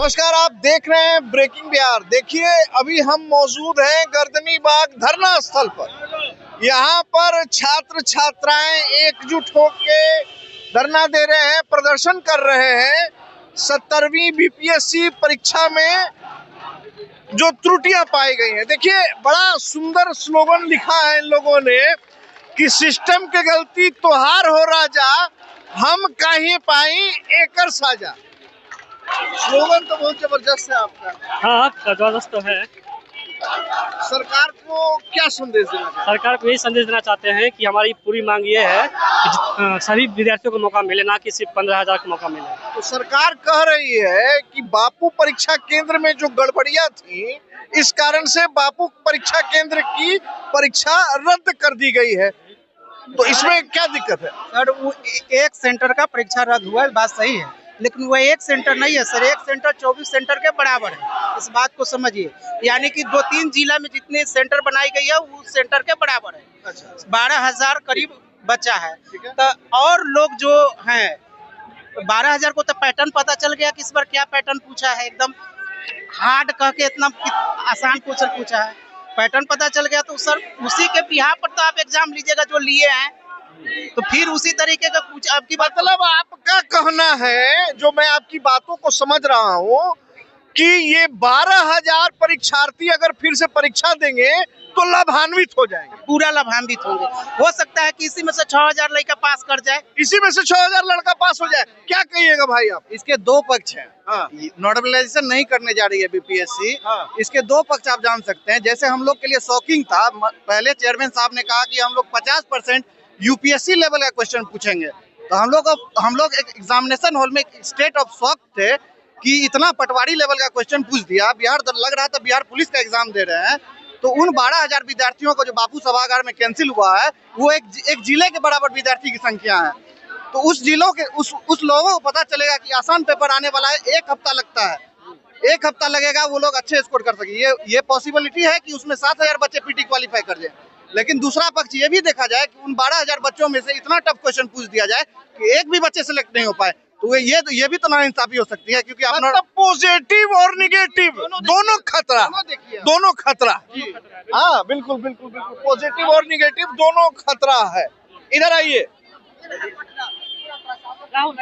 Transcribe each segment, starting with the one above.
नमस्कार, आप देख रहे हैं ब्रेकिंग बिहार। देखिए, अभी हम मौजूद हैं गर्दनी बाग धरना स्थल पर। यहाँ पर छात्र छात्राएं एकजुट होके धरना दे रहे हैं, प्रदर्शन कर रहे हैं। 70वीं बीपीएससी परीक्षा में जो त्रुटियां पाई गई हैं, देखिए बड़ा सुंदर स्लोगन लिखा है इन लोगों ने कि सिस्टम के गलती तोहार हो राजा, हम काहे पाई एकर साजा। स्लोगन तो बहुत जबरदस्त है आपका। हाँ, जबरदस्त तो है। सरकार को क्या संदेश देना चाहते हैं? सरकार को यही संदेश देना चाहते हैं कि हमारी पूरी मांग ये है कि सभी विद्यार्थियों को मौका मिले, ना कि सिर्फ 15,000 का मौका मिले। तो सरकार कह रही है कि बापू परीक्षा केंद्र में जो गड़बड़ियां थी, इस कारण से बापू परीक्षा केंद्र की परीक्षा रद्द कर दी गई है। तो इसमें क्या दिक्कत है? सर, वो एक सेंटर का परीक्षा रद्द हुआ है, बात सही है, लेकिन वो एक सेंटर नहीं है सर। एक सेंटर 24 सेंटर के बराबर है, इस बात को समझिए। यानी कि 2-3 जिला में जितने सेंटर बनाई गई है उस सेंटर के बराबर है। अच्छा, 12,000 करीब बच्चा है। तो और लोग जो हैं 12,000 को तो पैटर्न पता चल गया कि इस बार क्या पैटर्न पूछा है। एकदम हार्ड कह के इतना आसान क्वेश्चन पूछा है, पैटर्न पता चल गया। तो सर उसी के बिहार पर तो आप एग्जाम लीजिएगा जो लिए हैं, तो फिर उसी तरीके का कुछ आपकी बात। मतलब आपका कहना है, जो मैं आपकी बातों को समझ रहा हूँ, कि ये 12,000 परीक्षार्थी अगर फिर से परीक्षा देंगे तो लाभान्वित हो जाएंगे, पूरा लाभान्वित होंगे। हो सकता है कि इसी में से 6,000 लड़का पास कर जाए, इसी में से 6,000 लड़का पास हो जाए। क्या कहिएगा भाई आप? इसके दो पक्ष हैं। हाँ। नॉर्मलाइजेशन नहीं करने जा रही है बीपीएससी। हाँ। इसके दो पक्ष आप जान सकते हैं। जैसे हम लोग के लिए शॉकिंग था, पहले चेयरमैन साहब ने कहा कि हम लोग 50% यूपीएससी लेवल का क्वेश्चन पूछेंगे, तो हम लोग एक एग्जामिनेशन हॉल में स्टेट ऑफ शॉक थे कि इतना पटवारी लेवल का क्वेश्चन पूछ दिया। बिहार लग रहा था बिहार पुलिस का एग्जाम दे रहे हैं। तो उन 12,000 विद्यार्थियों को जो बापू सभागार में कैंसिल हुआ है, वो एक जिले के बराबर विद्यार्थी की संख्या है। तो उस जिलों के उस लोगों को पता चलेगा कि आसान पेपर आने वाला है, 1 हफ्ता लगता है, 1 हफ्ता लगेगा, वो लोग अच्छे स्कोर कर सके। ये पॉसिबिलिटी है कि उसमें 7,000 बच्चे पीटी क्वालिफाई कर जाए। लेकिन दूसरा पक्ष ये भी देखा जाए कि उन 12,000 बच्चों में से इतना टफ क्वेश्चन पूछ दिया जाए कि एक भी बच्चे सिलेक्ट नहीं हो पाए, तो ये भी तो नाइंसाफी हो सकती है। क्योंकि मतलब पॉजिटिव और निगेटिव दोनों खतरा, दोनों खतरा। हाँ, बिल्कुल बिल्कुल बिल्कुल, पॉजिटिव और निगेटिव दोनों खतरा है। इधर आइए,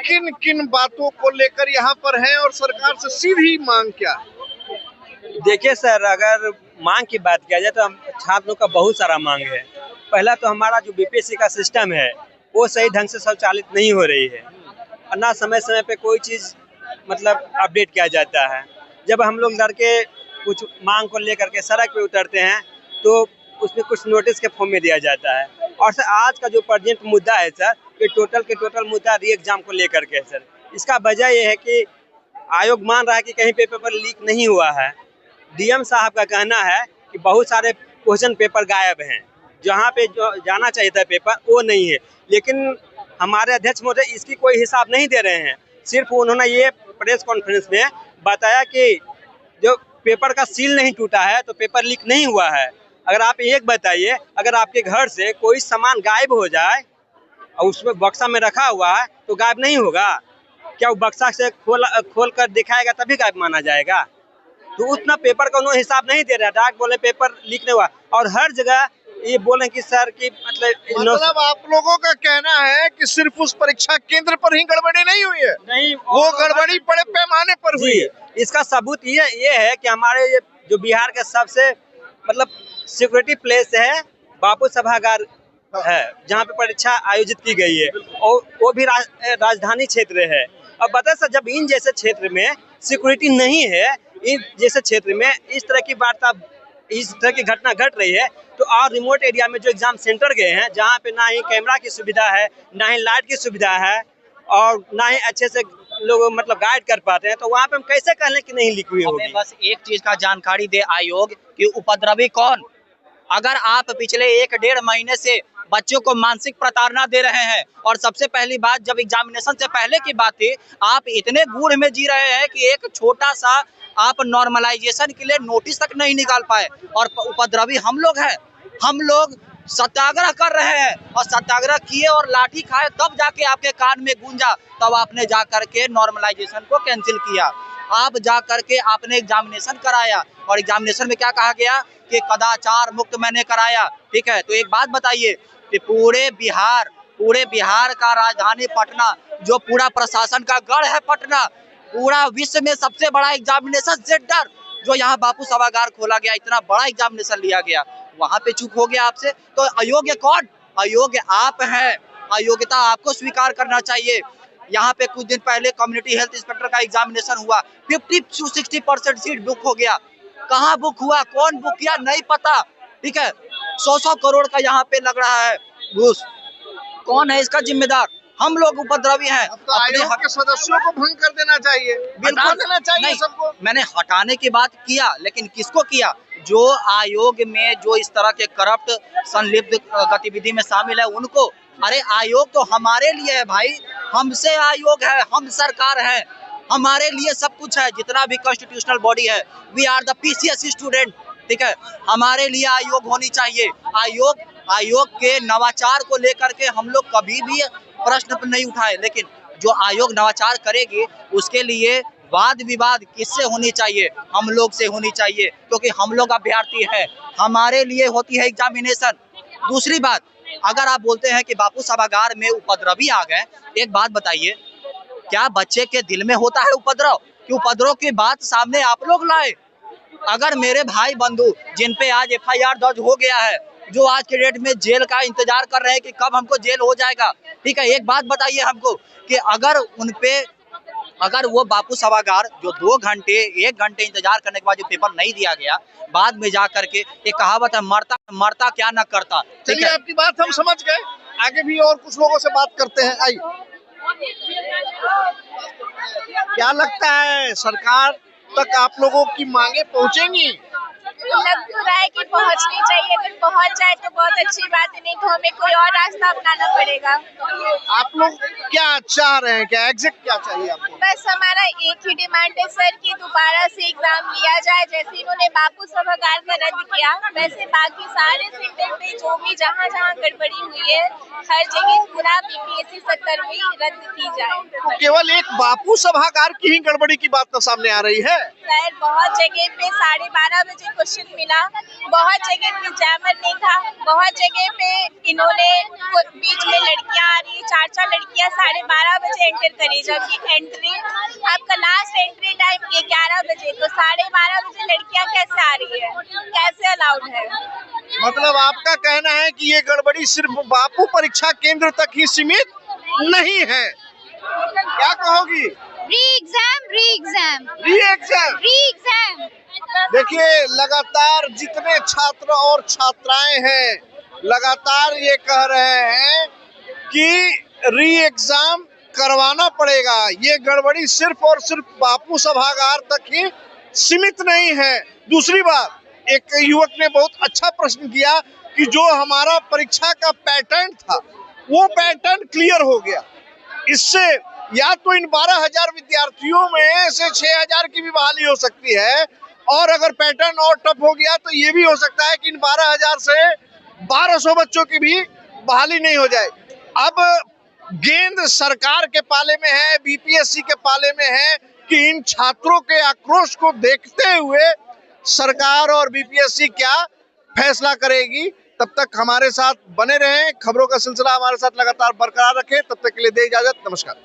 किन किन बातों को लेकर यहाँ पर हैं और सरकार से सीधी मांग क्या है? देखिए सर, अगर मांग की बात किया जाए तो हम छात्रों का बहुत सारा मांग है। पहला तो हमारा जो बीपीएससी का सिस्टम है वो सही ढंग से संचालित नहीं हो रही है, और ना समय समय पे कोई चीज़ मतलब अपडेट किया जाता है। जब हम लोग लड़के कुछ मांग को लेकर के सड़क पे उतरते हैं तो उसमें कुछ नोटिस के फॉर्म में दिया जाता है। और सर आज का जो प्रेजेंट मुद्दा है सर, ये टोटल मुद्दा री एग्जाम को लेकर के सर। इसका वजह ये है कि आयोग मान रहा है कि कहीं पे पेपर लीक नहीं हुआ है। डीएम साहब का कहना है कि बहुत सारे क्वेश्चन पेपर गायब हैं, जहाँ पे जो जाना चाहिए था पेपर वो नहीं है। लेकिन हमारे अध्यक्ष महोदय इसकी कोई हिसाब नहीं दे रहे हैं। सिर्फ उन्होंने ये प्रेस कॉन्फ्रेंस में बताया कि जो पेपर का सील नहीं टूटा है तो पेपर लीक नहीं हुआ है। अगर आप एक बताइए, अगर आपके घर से कोई सामान गायब हो जाए और उसमें बक्सा में रखा हुआ है तो गायब नहीं होगा क्या? वो बक्सा से खोल कर दिखाएगा तभी गायब माना जाएगा? तो उतना पेपर का उन्होंने हिसाब नहीं दे रहा। डाक बोले पेपर लीक नहीं हुआ, और हर जगह ये बोले कि सर की मतलब आप लोगों का कहना है कि सिर्फ उस परीक्षा केंद्र पर ही गड़बड़ी नहीं हुई है, नहीं, वो गड़बड़ी बड़े पैमाने पर हुई है। इसका सबूत ये है कि हमारे जो बिहार के सबसे मतलब सिक्योरिटी प्लेस है बापू सभागार है, जहाँ पे परीक्षा आयोजित की गई है, और वो भी राजधानी क्षेत्र है। अब बता सर, जब इन जैसे क्षेत्र में सिक्योरिटी नहीं है, इन जैसे क्षेत्र में इस तरह की वार्ता, इस तरह की घटना घट रही है, तो और रिमोट एरिया में जो एग्जाम सेंटर गए हैं, जहाँ पे ना ही कैमरा की सुविधा है, ना ही लाइट की सुविधा है, और ना ही अच्छे से लोग मतलब गाइड कर पाते हैं, तो वहाँ पे हम कैसे कह लें कि नहीं लिखी हुई होगी? बस एक चीज का जानकारी दे आयोग कि उपद्रवी कौन। अगर आप पिछले 1-1.5 महीने से बच्चों को मानसिक प्रताड़ना दे रहे हैं, और सबसे पहली बात जब एग्जामिनेशन से पहले की बात थी, आप इतने गूढ़ में जी रहे हैं कि एक छोटा सा आप नॉर्मलाइजेशन के लिए नोटिस तक नहीं निकाल पाए, और उपद्रवी हम लोग हैं। हम लोग सत्याग्रह कर रहे हैं, और सत्याग्रह किए और लाठी खाए तब जाके आपके कान में गूंजा, तब आपने जा करके नॉर्मलाइजेशन को कैंसिल किया। आप जा करके आपने एग्जामिनेशन कराया और एग्जामिनेशन में क्या कहा गया कि कदाचार मुक्त मैंने कराया, ठीक है। तो एक बात बताइए कि पूरे बिहार का राजधानी पटना, जो पूरा प्रशासन का गढ़ है पटना, पूरा विश्व में सबसे बड़ा एग्जामिनेशन सेंटर जो यहाँ बापू सभागार खोला गया, इतना बड़ा एग्जामिनेशन लिया गया, वहां पे चूक हो गया आपसे। तो अयोग्य कौन? अयोग्य आप हैं। अयोग्यता आपको स्वीकार करना चाहिए। यहाँ पे कुछ दिन पहले कम्युनिटी हेल्थ इंस्पेक्टर का एग्जामिनेशन हुआ, 50 से 60% सीट बुक हो गया। कहाँ बुक हुआ, कौन बुक किया, नहीं पता, ठीक है। 100 करोड़ का यहाँ पे लग रहा है घूस। कौन है इसका जिम्मेदार? हम लोग उपद्रवी हैं। तो आयोग के सदस्यों को भंग कर देना चाहिए, हटा देना चाहिए सबको। मैंने हटाने की बात किया, लेकिन किसको किया? जो आयोग में जो इस तरह के करप्ट संलिप्त गतिविधि में शामिल है उनको। अरे आयोग तो हमारे लिए है भाई, हमसे आयोग है, हम सरकार है, हमारे लिए सब कुछ है। जितना भी कॉन्स्टिट्यूशनल बॉडी है, we are the PCS student, ठीक है। हमारे लिए आयोग होनी चाहिए। आयोग के नवाचार को लेकर के हम लोग कभी भी प्रश्न नहीं उठाए, लेकिन जो आयोग नवाचार करेगी उसके लिए वाद विवाद किससे होनी चाहिए? हम लोग से होनी चाहिए, क्योंकि हम लोग अभ्यर्थी हैं, हमारे लिए होती है एग्जामिनेशन। दूसरी बात, अगर आप बोलते हैं कि बापू सभागार में उपद्रवी आ गए, एक बात बताइए, क्या बच्चे के दिल में होता है उपद्रव कि उपद्रव की बात सामने आप लोग लाए? अगर मेरे भाई बंधु जिन पे आज FIR दर्ज हो गया है, जो आज के डेट में जेल का इंतजार कर रहे हैं कि कब हमको जेल हो जाएगा, ठीक है, एक बात बताइए हमको कि अगर वो बापू सभागार जो 2 घंटे 1 घंटे इंतजार करने के बाद जो पेपर नहीं दिया गया, बाद में जा करके एक कहावत है, मरता क्या न करता। चलिए, आपकी बात हम समझ गए, आगे भी और कुछ लोगों से बात करते हैं। आइए, क्या लगता है सरकार तक आप लोगों की मांगे पहुंचेंगी? लग तो रहा है कि पहुंचनी चाहिए, अगर पहुंच जाए तो बहुत अच्छी बात है, नहीं तो हमें कोई और रास्ता अपनाना पड़ेगा। आप लोग क्या चाह रहे हैं, क्या एग्जैक्ट क्या चाहिए आपको? बस हमारा एक ही डिमांड है सर कि दोबारा से एग्जाम लिया जाए, जैसे इन्होंने बापू सभागार का रद्द किया, वैसे बाकी सारे सेंटर पे जो भी जहाँ गड़बड़ी हुई है, हर जगह पूरा BPSC 70वीं रद्द की जाए। तो केवल एक बापू सभागार की ही गड़बड़ी की बात तो सामने आ रही है सर। बहुत जगह पे 12:30 बजे क्वेश्चन मिला, बहुत जगह पे जैमर नहीं था, बहुत जगह पे इन्होंने बीच में लड़कियां आ रही, 4 लड़कियां 12:30 बजे एंटर करी, जबकि एंट्री आपका लास्ट एंट्री टाइम 11 बजे, तो 12:30 बजे लड़कियां कैसे आ रही है, कैसे अलाउड है? मतलब आपका कहना है कि ये गड़बड़ी सिर्फ बापू परीक्षा केंद्र तक ही सीमित नहीं है, क्या कहोगी? री-एग्जाम। देखिए, लगातार जितने छात्र और छात्राएं हैं लगातार ये कह रहे हैं कि री एग्जाम करवाना पड़ेगा। ये गड़बड़ी सिर्फ और सिर्फ बापू सभागार तक ही सीमित नहीं है। दूसरी बात, एक युवक ने बहुत अच्छा प्रश्न किया कि जो हमारा परीक्षा का पैटर्न था वो पैटर्न क्लियर हो गया, इससे या तो इन 12,000 विद्यार्थियों में से 6,000 की भी बहाली हो सकती है, और अगर पैटर्न और टफ हो गया तो ये भी हो सकता है कि इन 12,000 से 1,200 बच्चों की भी बहाली नहीं हो जाए। अब गेंद सरकार के पाले में है, BPSC के पाले में है कि इन छात्रों के आक्रोश को देखते हुए सरकार और BPSC क्या फैसला करेगी। तब तक हमारे साथ बने रहें, खबरों का सिलसिला हमारे साथ लगातार बरकरार रखें। तब तक के लिए दे इजाजत, नमस्कार।